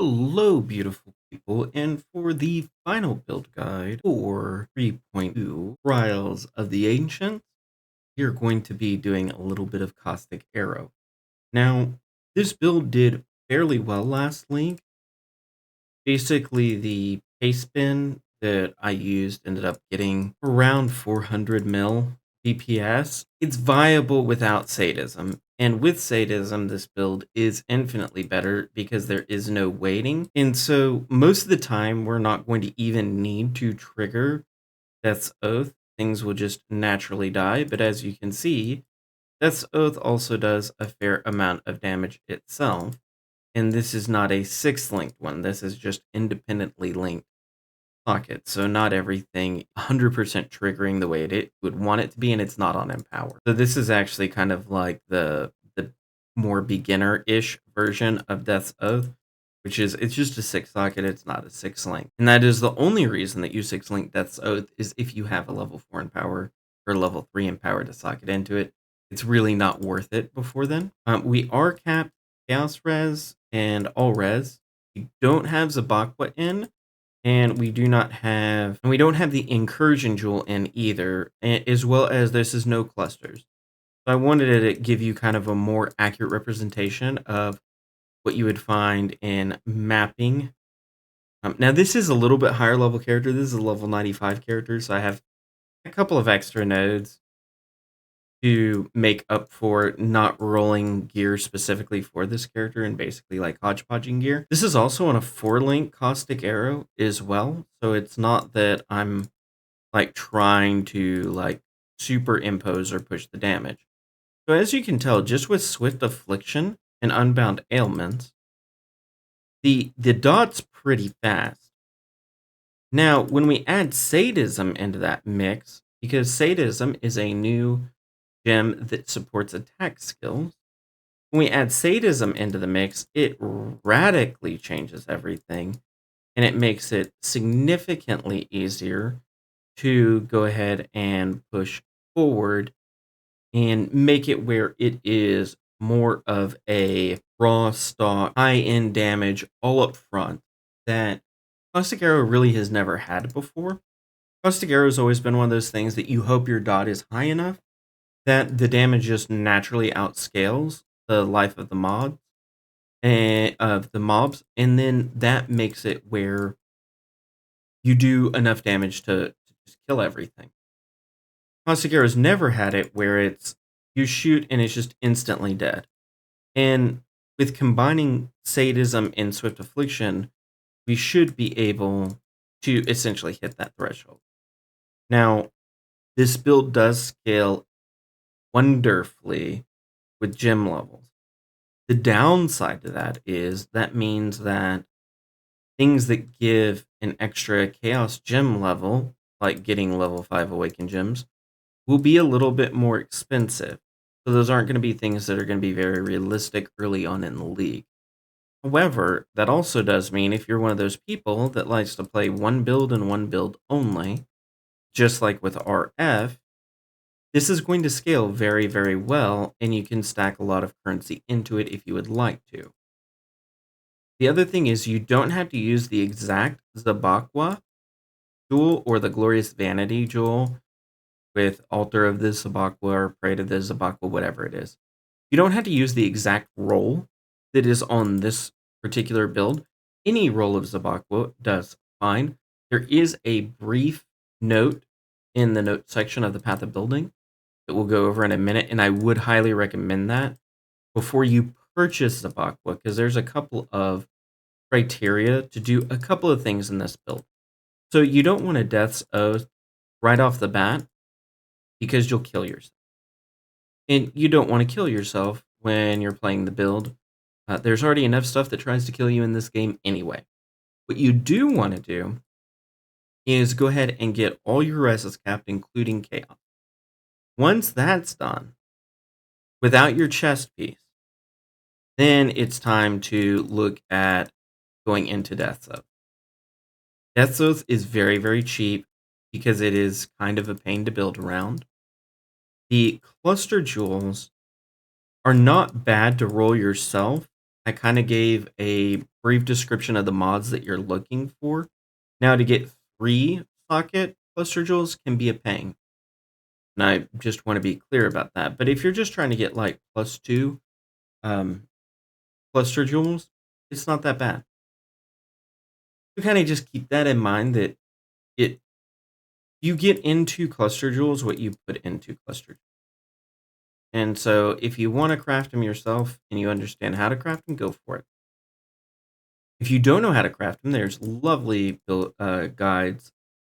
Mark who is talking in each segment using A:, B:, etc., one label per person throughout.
A: Hello, beautiful people, and for the final build guide for 3.2 Trials of the Ancients, you're going to be doing a little bit of Caustic Arrow. Now, this build did fairly well last link. Basically, the paste spin that I used ended up getting around 400 mil DPS. It's viable without Sadism. And with Sadism, this build is infinitely better because there is no waiting. And so most of the time, we're not going to even need to trigger Death's Oath. Things will just naturally die. But as you can see, Death's Oath also does a fair amount of damage itself. And this is not a 6-linked one. This is just independently linked socket. So not everything 100% triggering the way it would want it to be, and it's not on Empower. So this is actually kind of like the more beginner-ish version of Death's Oath, which is, it's just a 6-socket, it's not a 6-link. And that is the only reason that you 6-link Death's Oath is if you have a level 4 Empower or level 3 Empower to socket into it. It's really not worth it before then. We are capped Chaos Res and All Res. We don't have Zabakwa in, and we don't have the Incursion Jewel in either, as well as this is no clusters. So I wanted to give you kind of a more accurate representation of what you would find in mapping. Now this is a little bit higher level character. This is a level 95 character, so I have a couple of extra nodes to make up for not rolling gear specifically for this character and basically like hodgepodging gear. This is also on a 4-link Caustic Arrow as well, so it's not that I'm like trying to like superimpose or push the damage. So as you can tell, just with Swift Affliction and Unbound Ailments, the dot's pretty fast. Now, when we add Sadism into that mix, because Sadism is a new gem that supports attack skills. When we add Sadism into the mix, it radically changes everything, and it makes it significantly easier to go ahead and push forward and make it where it is more of a raw stock, high-end damage all up front that Caustic Arrow really has never had before. Caustic Arrow has always been one of those things that you hope your dot is high enough that the damage just naturally outscales the life of the mobs, and then that makes it where you do enough damage to just kill everything. Caustic Arrow's never had it where it's you shoot and it's just instantly dead. And with combining Sadism and Swift Affliction, we should be able to essentially hit that threshold. Now, this build does scale wonderfully with gem levels. The downside to that is that means that things that give an extra chaos gem level, like getting level 5 awakened gems, will be a little bit more expensive. So those aren't going to be things that are going to be very realistic early on in the league. However, that also does mean if you're one of those people that likes to play one build and one build only, just like with RF, this is going to scale very, very well, and you can stack a lot of currency into it if you would like to. The other thing is you don't have to use the exact Zabakwa jewel or the Glorious Vanity jewel with Altar of the Zabakwa or Pray to the Zabakwa, whatever it is. You don't have to use the exact roll that is on this particular build. Any roll of Zabakwa does fine. There is a brief note in the note section of the Path of Building that we'll go over in a minute, and I would highly recommend that before you purchase Zabakwa, because there's a couple of criteria to do a couple of things in this build. So you don't want a Death's Oath right off the bat because you'll kill yourself. And you don't want to kill yourself when you're playing the build. There's already enough stuff that tries to kill you in this game anyway. What you do want to do is go ahead and get all your reses capped, including Chaos. Once that's done, without your chest piece, then it's time to look at going into Death's Oath. Death's Oath is very, very cheap because it is kind of a pain to build around. The cluster jewels are not bad to roll yourself I kind of gave a brief description of the mods that you're looking for. Now, to get 3 socket cluster jewels can be a pain. And I just want to be clear about that. But if you're just trying to get like +2 um, cluster jewels, it's not that bad. You kind of just keep that in mind that it you get into cluster jewels what you put into cluster jewels. And so if you want to craft them yourself and you understand how to craft them, go for it. If you don't know how to craft them, there's lovely guides.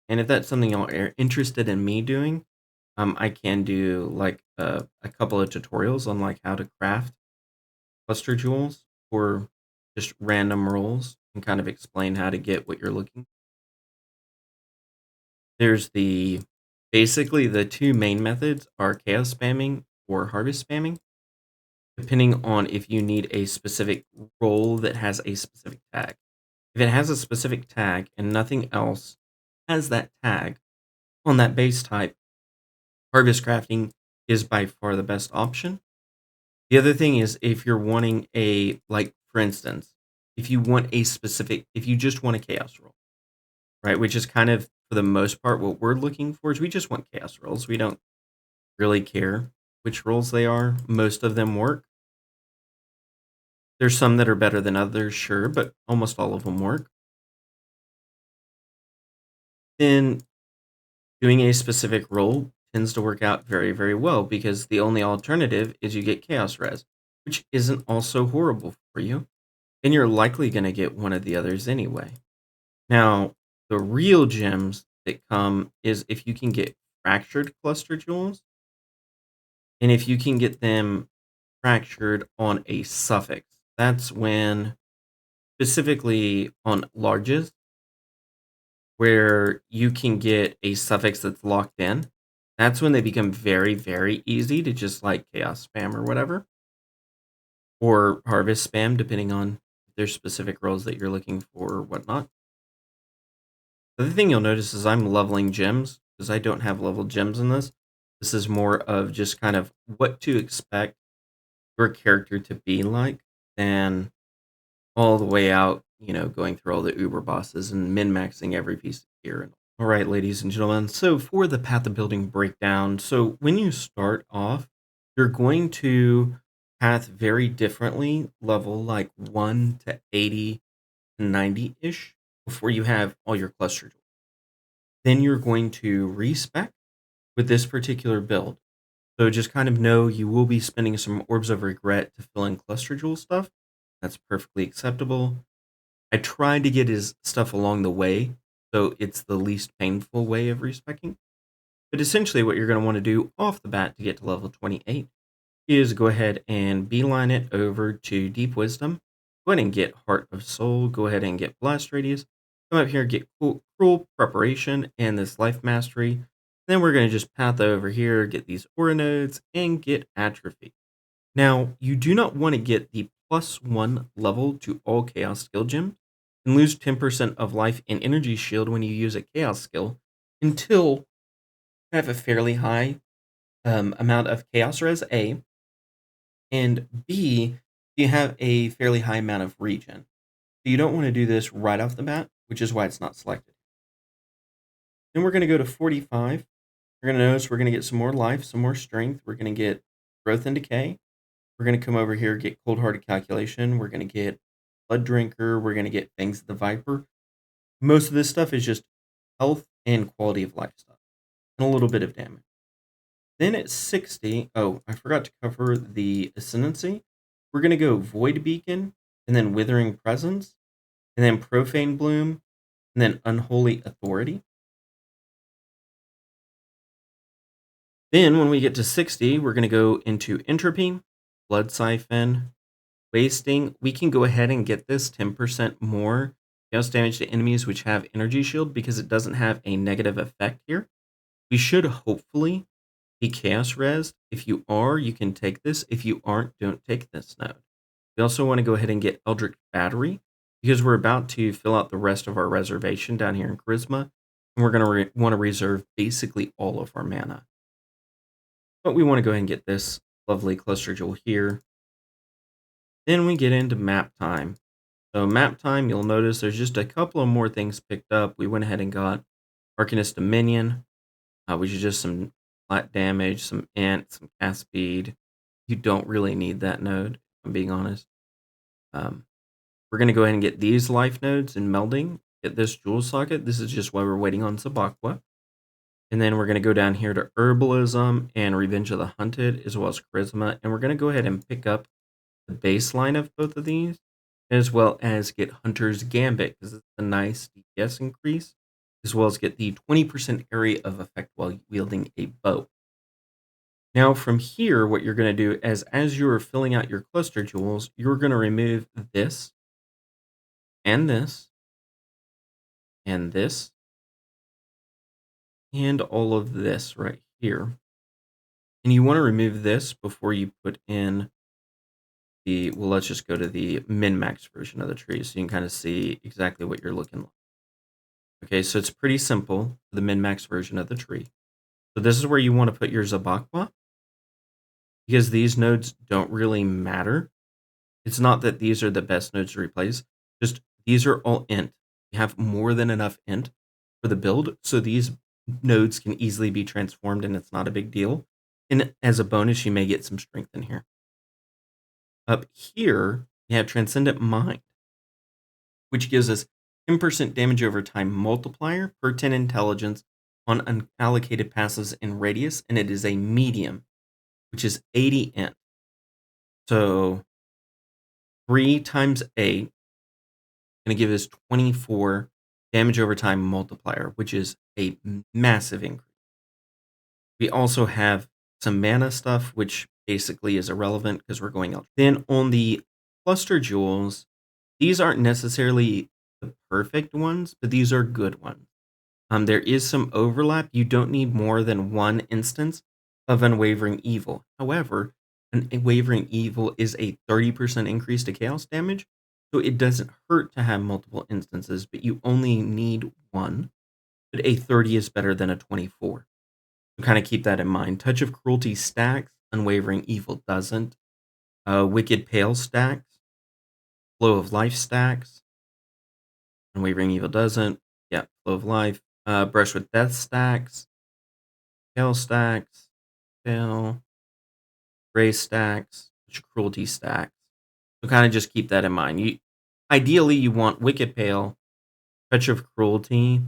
A: And if that's something y'all are interested in me doing, I can do like a couple of tutorials on like how to craft cluster jewels for just random rolls and kind of explain how to get what you're looking. There's basically the 2 main methods are chaos spamming or harvest spamming, depending on if you need a specific role that has a specific tag. If it has a specific tag and nothing else has that tag on that base type, harvest crafting is by far the best option. The other thing is if you're wanting like for instance, if you just want a chaos roll, right? Which is kind of for the most part what we're looking for is we just want chaos rolls. We don't really care which rolls they are. Most of them work. There's some that are better than others, sure, but almost all of them work. Then doing a specific roll tends to work out very, very well because the only alternative is you get chaos res, which isn't also horrible for you. And you're likely going to get one of the others anyway. Now, the real gems that come is if you can get fractured cluster jewels, and if you can get them fractured on a suffix. That's when, specifically on larges, where you can get a suffix that's locked in. That's when they become very, very easy to just like chaos spam or whatever, or harvest spam, depending on if there's specific roles that you're looking for or whatnot. The other thing you'll notice is I'm leveling gems because I don't have leveled gems in this. This is more of just kind of what to expect your character to be like than all the way out, going through all the uber bosses and min-maxing every piece of gear. All right, ladies and gentlemen. So for the path of building breakdown, so when you start off, you're going to path very differently, level like 1 to 80 to 90-ish before you have all your cluster jewels. Then you're going to respec with this particular build. So just kind of know you will be spending some orbs of regret to fill in cluster jewel stuff. That's perfectly acceptable. I tried to get his stuff along the way, so it's the least painful way of respecing. But essentially what you're going to want to do off the bat to get to level 28 is go ahead and beeline it over to Deep Wisdom. Go ahead and get Heart of Soul. Go ahead and get Blast Radius. Come up here, get Cruel Preparation and this Life Mastery. Then we're going to just path over here, get these Aura Nodes, and get Atrophy. Now, you do not want to get the +1 level to all Chaos skill gems and lose 10% of life and energy shield when you use a Chaos skill until you have a fairly high amount of Chaos Res A, and B, you have a fairly high amount of regen. So you don't want to do this right off the bat, which is why it's not selected. Then we're going to go to 45. We're going to notice we're going to get some more life, some more strength. We're going to get growth and decay. We're going to come over here, get cold-hearted calculation. We're going to get blood drinker. We're going to get fangs of the viper. Most of this stuff is just health and quality of life stuff, and a little bit of damage. Then at 60, oh, I forgot to cover the ascendancy. We're going to go void beacon, and then withering presence, and then profane bloom, and then unholy authority. Then when we get to 60, we're going to go into entropy, blood siphon, wasting. We can go ahead and get this 10% more chaos damage to enemies which have energy shield because it doesn't have a negative effect here. We should hopefully be chaos res. If you are, you can take this. If you aren't, don't take this node. We also want to go ahead and get Eldritch Battery because we're about to fill out the rest of our reservation down here in Charisma, and we're going to want to reserve basically all of our mana. But we want to go ahead and get this lovely cluster jewel here. Then we get into map time. So map time, you'll notice there's just a couple of more things picked up. We went ahead and got Arcanist Dominion, which is just some flat damage, some int, some cast speed. You don't really need that node, if I'm being honest. We're going to go ahead and get these life nodes in melding, get this jewel socket. This is just why we're waiting on Sabakwa. And then we're going to go down here to Herbalism and Revenge of the Hunted, as well as Charisma. And we're going to go ahead and pick up the baseline of both of these, as well as get Hunter's Gambit, because it's a nice DPS increase, as well as get the 20% area of effect while wielding a bow. Now from here, what you're going to do is, as you're filling out your cluster jewels, you're going to remove this, and this, and this, and all of this right here. And you want to remove this before you put in the, well, let's just go to the min-max version of the tree so you can kind of see exactly what you're looking like. Okay, so it's pretty simple, the min-max version of the tree. So this is where you want to put your Zabakwa, because these nodes don't really matter. It's not that these are the best nodes to replace, just these are all int. You have more than enough int for the build, so these nodes can easily be transformed and it's not a big deal. And as a bonus, you may get some strength in here. Up here, you have Transcendent Mind, which gives us 10% damage over time multiplier per 10 intelligence on unallocated passives in radius, and it is a medium, which is 80 int. So 3 times 8 going to give us 24 damage over time multiplier, which is a massive increase. We also have some mana stuff, which basically is irrelevant because we're going out. Then on the cluster jewels, these aren't necessarily the perfect ones, but these are good ones. There is some overlap. You don't need more than one instance of Unwavering Evil. However, Unwavering Evil is a 30% increase to chaos damage, so it doesn't hurt to have multiple instances, but you only need one. But a 30 is better than a 24. So kind of keep that in mind. Touch of Cruelty stacks, Unwavering Evil doesn't. Wicked Pale stacks, Flow of Life stacks, Unwavering Evil doesn't. Yeah, Flow of Life. Brush with Death stacks, Pale stacks, Pale, Gray stacks, Cruelty stacks. So kind of just keep that in mind. Ideally, you want Wicked Pale, Touch of Cruelty,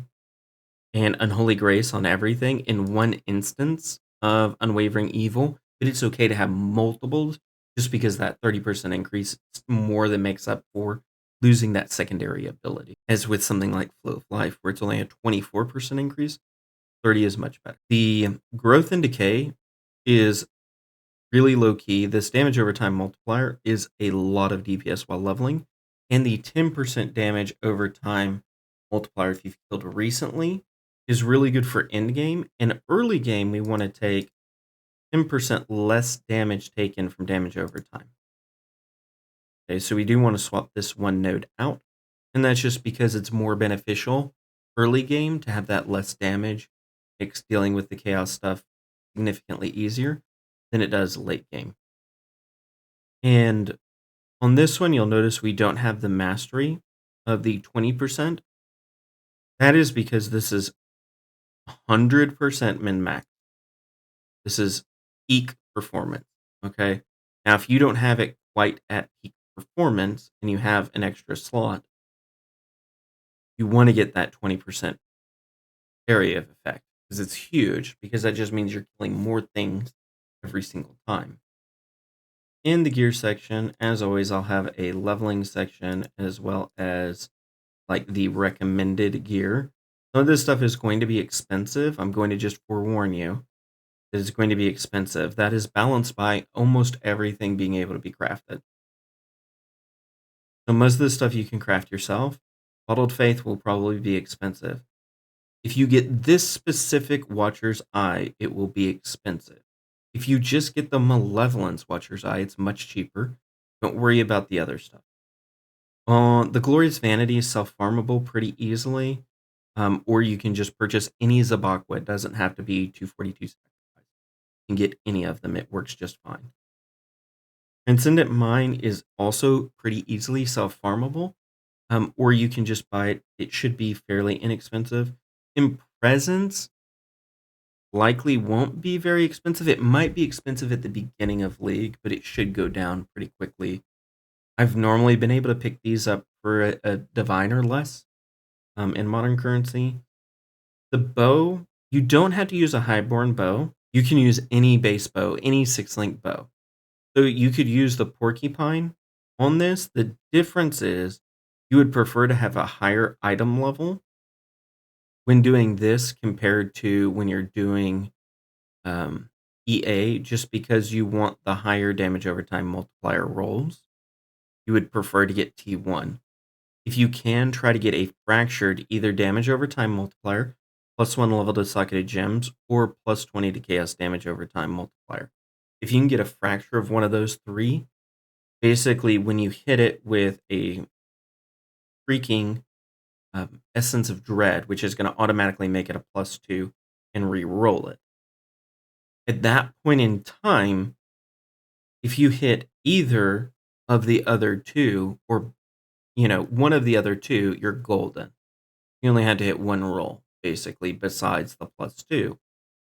A: and Unholy Grace on everything in one instance of Unwavering Evil, but it's okay to have multiples just because that 30% increase more than makes up for losing that secondary ability. As with something like Flow of Life, where it's only a 24% increase, 30 is much better. The Growth and Decay is really low key. This damage over time multiplier is a lot of DPS while leveling, and the 10% damage over time multiplier if you've killed recently is really good for end game. In early game, we want to take 10% less damage taken from damage over time. Okay, so we do want to swap this one node out, and that's just because it's more beneficial early game to have that less damage. Makes dealing with the chaos stuff significantly easier than it does late game. And on this one, you'll notice we don't have the mastery of the 20%. That is because this is 100% min-max. This is peak performance, okay? Now, if you don't have it quite at peak performance and you have an extra slot, you want to get that 20% area of effect because it's huge, because that just means you're killing more things every single time. In the gear section, as always, I'll have a leveling section as well as like the recommended gear. Some of this stuff is going to be expensive. I'm going to just forewarn you that it's going to be expensive. That is balanced by almost everything being able to be crafted. So most of the stuff you can craft yourself. Bottled Faith will probably be expensive. If you get this specific Watcher's Eye, it will be expensive. If you just get the Malevolence Watcher's Eye, it's much cheaper. Don't worry about the other stuff. The Glorious Vanity is self-farmable pretty easily, or you can just purchase any Zabakwa. It doesn't have to be 242 sacrifice. You can get any of them. It works just fine. Transcendent Mine is also pretty easily self-farmable, or you can just buy it. It should be fairly inexpensive. In Presence, likely won't be very expensive. It might be expensive at the beginning of League, but it should go down pretty quickly. I've normally been able to pick these up for a divine or less in modern currency. The bow, you don't have to use a highborn bow. You can use any base bow, any 6-link bow. So you could use the porcupine on this. The difference is you would prefer to have a higher item level when doing this compared to when you're doing EA, just because you want the higher damage over time multiplier rolls. You would prefer to get T1. If you can, try to get a fractured either damage over time multiplier, +1 level to socketed gems, or +20 to chaos damage over time multiplier. If you can get a fracture of one of those three, basically when you hit it with a freaking Essence of Dread, which is going to automatically make it a +2 and re-roll it. At that point in time, if you hit either of the other two, or one of the other two, you're golden. You only had to hit one roll, basically, besides the +2.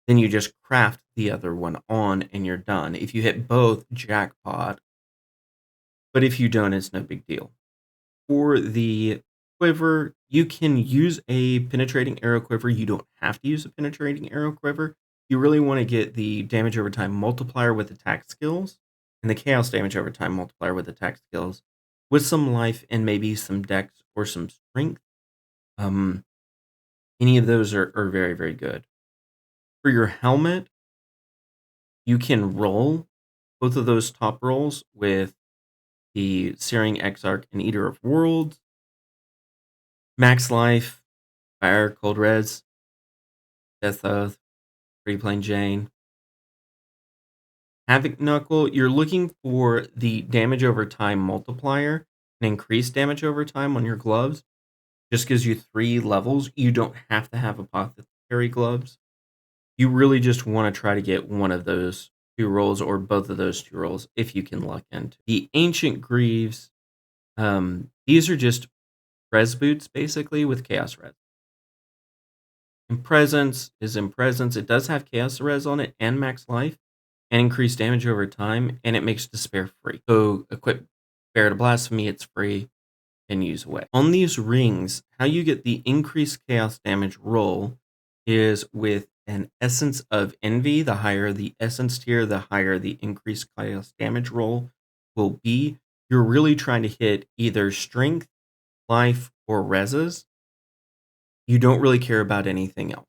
A: Then you just craft the other one on and you're done. If you hit both, jackpot. But if you don't, it's no big deal. For the quiver, you can use a penetrating arrow quiver. You don't have to use a penetrating arrow quiver. You really want to get the damage over time multiplier with attack skills and the chaos damage over time multiplier with attack skills with some life and maybe some dex or some strength. Any of those are very, very good. For your helmet, you can roll both of those top rolls with the Searing Exarch and Eater of Worlds. Max Life, Fire, Cold Res, Death Oath, Free Plain Jane. Havoc Knuckle, you're looking for the damage over time multiplier and increased damage over time on your gloves. Just gives you 3 levels. You don't have to have apothecary gloves. You really just want to try to get one of those 2 rolls or both of those 2 rolls if you can luck into. The Ancient Greaves, these are just res boots basically with chaos res. In Presence is in Presence. It does have chaos res on it and max life and increased damage over time, and it makes Despair free. So equip Bear to Blasphemy, it's free, and use away. On these rings, how you get the increased chaos damage roll is with an Essence of Envy. The higher the essence tier, the higher the increased chaos damage roll will be. You're really trying to hit either strength, life, or reses. You don't really care about anything else.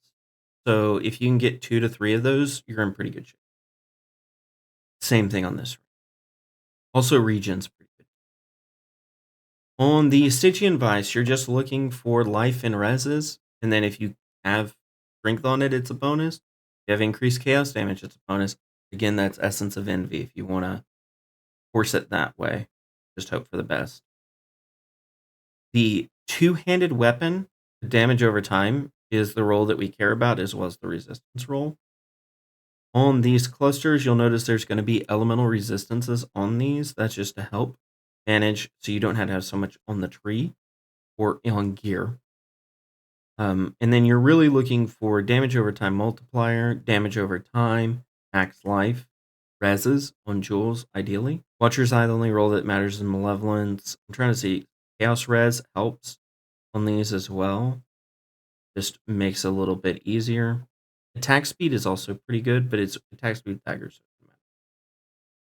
A: So if you can get 2 to 3 of those, you're in pretty good shape. Same thing on this ring. Also, regen's pretty good. On the Stygian Vice, you're just looking for life and reses, and then if you have strength on it, it's a bonus. If you have increased chaos damage, it's a bonus. Again, that's Essence of Envy if you want to force it that way. Just hope for the best. The two-handed weapon, the damage over time, is the roll that we care about, as well as the resistance roll. On these clusters, you'll notice there's going to be elemental resistances on these. That's just to help manage so you don't have to have so much on the tree or on gear. And then you're really looking for damage over time multiplier, damage over time, max life, reses on jewels, ideally. Watcher's Eye, the only roll that matters in Malevolence. I'm trying to see. Chaos res helps on these as well. Just makes it a little bit easier. Attack speed is also pretty good, but it's attack speed daggers.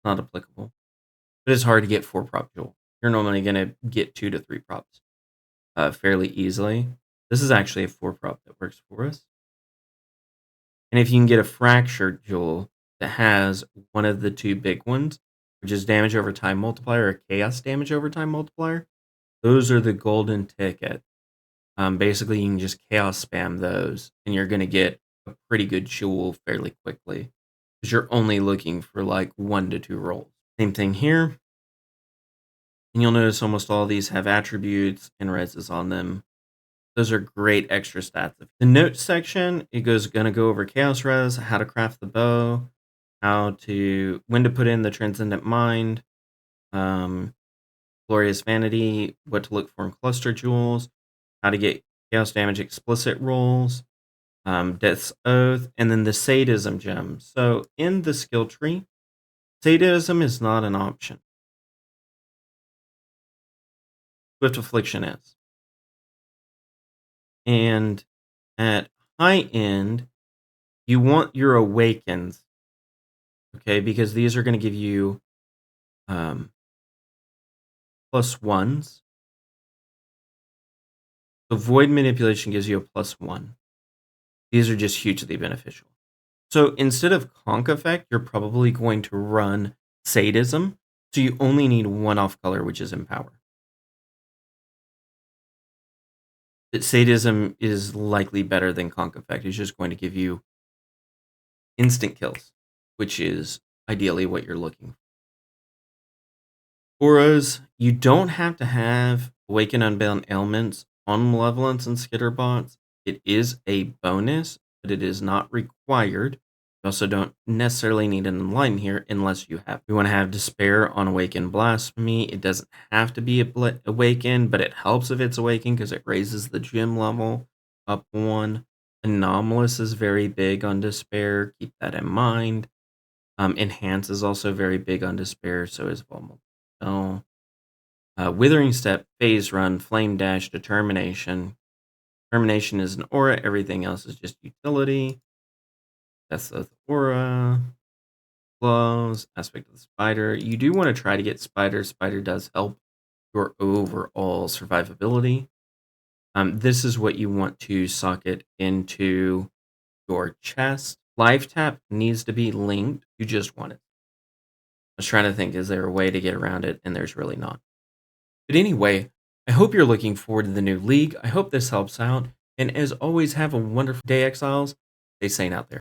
A: Not applicable. But it's hard to get 4 prop jewel. You're normally going to get 2 to 3 props fairly easily. This is actually a 4 prop that works for us. And if you can get a fractured jewel that has one of the 2 big ones, which is damage over time multiplier or chaos damage over time multiplier, those are the golden ticket. Basically, you can just chaos spam those, and you're going to get a pretty good jewel fairly quickly, because you're only looking for like 1 to 2 rolls. Same thing here. And you'll notice almost all of these have attributes and reses on them. Those are great extra stats. The notes section, it goes going to go over chaos res, how to craft the bow, when to put in the transcendent mind, Glorious Vanity, what to look for in cluster jewels, how to get chaos damage explicit rolls, Death's Oath, and then the Sadism gem. So in the skill tree, Sadism is not an option. Swift Affliction is. And at high end, you want your Awakens, okay? Because these are going to give you +1s. So Void Manipulation gives you a +1. These are just hugely beneficial. So instead of Conk Effect, you're probably going to run Sadism. So you only need one off color, which is Empower. Sadism is likely better than Conk Effect. It's just going to give you instant kills, which is ideally what you're looking for. Auras, you don't have to have Awaken Unbound Ailments on Malevolence and Skitterbots. It is a bonus, but it is not required. You also don't necessarily need an Enlighten here unless you have. You want to have Despair on Awaken Blasphemy. It doesn't have to be Awaken, but it helps if it's Awaken because it raises the gem level up 1. Anomalous is very big on Despair. Keep that in mind. Enhance is also very big on Despair, so is Vulnerable. So, Withering Step, Phase Run, Flame Dash, Determination. Determination is an aura. Everything else is just utility. That's the aura. Gloves. Aspect of the Spider. You do want to try to get Spider. Spider does help your overall survivability. This is what you want to socket into your chest. Life Tap needs to be linked. You just want it. I was trying to think, is there a way to get around it? And there's really not. But anyway, I hope you're looking forward to the new league. I hope this helps out. And as always, have a wonderful day, Exiles. Stay sane out there.